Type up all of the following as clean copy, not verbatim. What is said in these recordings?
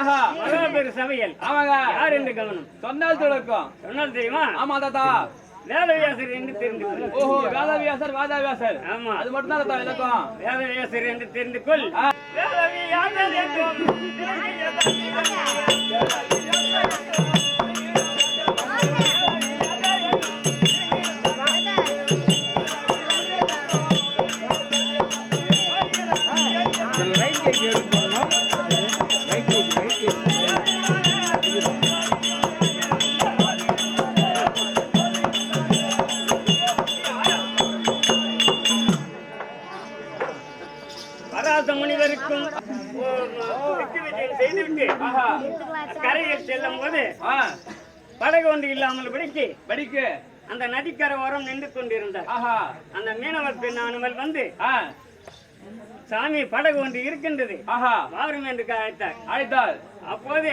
ஆஹா மகாபெரு சபையில் ஆமாங்க யார் என்று கவனம் சொன்னால் தொடக்கும் சொன்னால் தெரியுமா? ஆமா தாத்தா வேதவியாசர் என்று தெரிந்து கொள். ஓஹோ வேதவியாசர் வாதாவியாசர் ஆமா அது மட்டும் தான் தாத்தா எனக்கும் வேதவியாசர் என்று தெரிந்து கொள். வேதவியாசர் என்றும் பராச முனிவருக்கும் செய்துவிட்டு கரையில் செல்லும் போது படகு ஒன்று இல்லாமல் படிக்கு அந்த நதிக்கரை ஓரம் நின்று கொண்டிருந்தார். அந்த மீனவர் பெண்ணானவள் வந்து சாமி படகு ஒன்று இருக்கின்றது வாரும் என்று அழைத்தார். அப்போது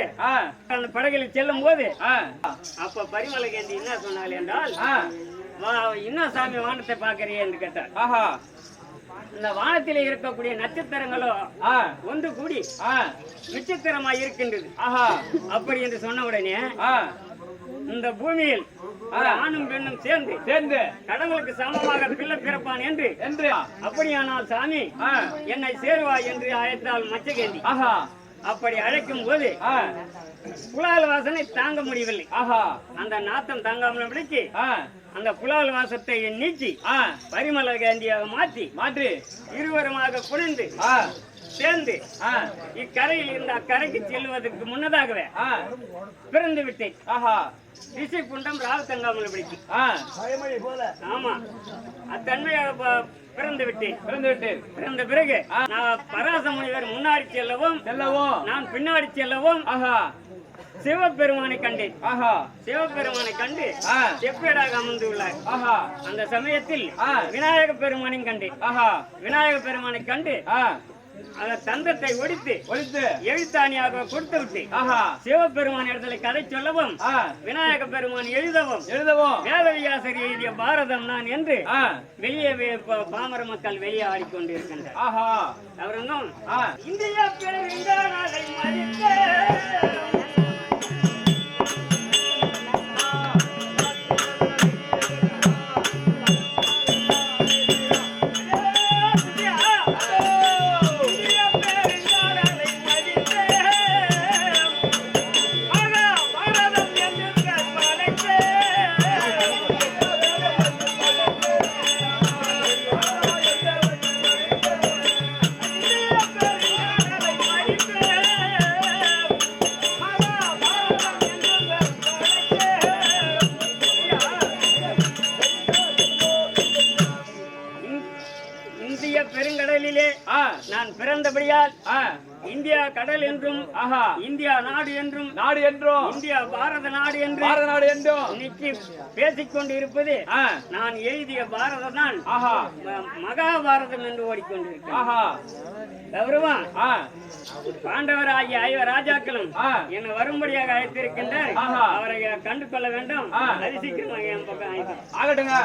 அந்த படகில் செல்லும் போது அப்ப பரிமளகேந்தி என்ன சொன்னாள் என்றால், இன்னும் சாமி வானத்தை பார்க்கறியே என்று கேட்டார். இந்த வானத்திலே இருக்கக்கூடிய நட்சத்திரங்களோ ஒன்று கூடி நட்சத்திரமா இருக்கின்றது. அப்படி என்று சொன்ன உடனே இந்த பூமியில் ஆணும் பெண்ணும் சேர்ந்து கடவுளுக்கு சமமாக பிள்ளை பிறப்பான் என்று அப்படியானால் சாமி என்னை சேருவாய் என்று அழைத்தாள் மச்சகேந்தி. அப்படி அழைக்கும் போது புலால் வாசனை தாங்க முடியவில்லை. அந்த நாத்தம் தாங்காமல் அந்த புலால் வாசத்தை நீக்கி பரிமளகேந்தியாக மாற்றி இருவருமாக குனிந்து சேர்ந்து இக்கரையில் இருந்த அக்கரைக்கு செல்வதற்கு முன்னதாகவே பிறந்து விட்டேன். ரிஷி குண்டம் ராவ தங்காமல் பிடிக்கு. ஆமா அத்தன்மையாக பிறந்து விட்டேன். பிறந்த பிறகு நான் பராச முனிவர் முன்னாடி செல்லவும் நான் பின்னாடி செல்லவும் சிவபெருமானை கண்டேன். சிவபெருமானை கண்டு செப்பேடாக அமர்ந்துள்ளார். அந்த சமயத்தில் விநாயக பெருமானையும் கண்டேன். விநாயக பெருமானை கண்டு அந்த தந்தத்தை ஒடித்து எழுத்தாணியாக கொடுத்து விட்டு சிவபெருமான் இடத்துல கதை சொல்லவும் விநாயக பெருமான் எழுதவும் வேதவியாசர் எழுதிய பாரதம் நான் என்று வெளியே பாமர மக்கள் வெளியே ஆடிக்கொண்டிருக்கின்றனர். அவருங்கும் இந்தியா பெருங்காலை மதித்த பெருங்கடலிலே நான் பிறந்தபடியால் இந்தியா கடல் என்றும் இந்தியா நாடு என்றும் இந்தியா பாரத நாடு என்றும் இன்னைக்கு பேசிக்கொண்டு இருப்பது நான் எழுதிய பாரதம் தான் மகாபாரதம் என்று ஓடிக்கொண்டிருக்கிறேன். கௌரவம் பாண்டவராகிய 5 ராஜாக்களும் என்னை வரும்படியாக அழைத்திருக்கின்ற அவரை கண்டு கொள்ள வேண்டும். அதிசீக்கிரமாக என் பக்கம் ஆகட்டுங்க.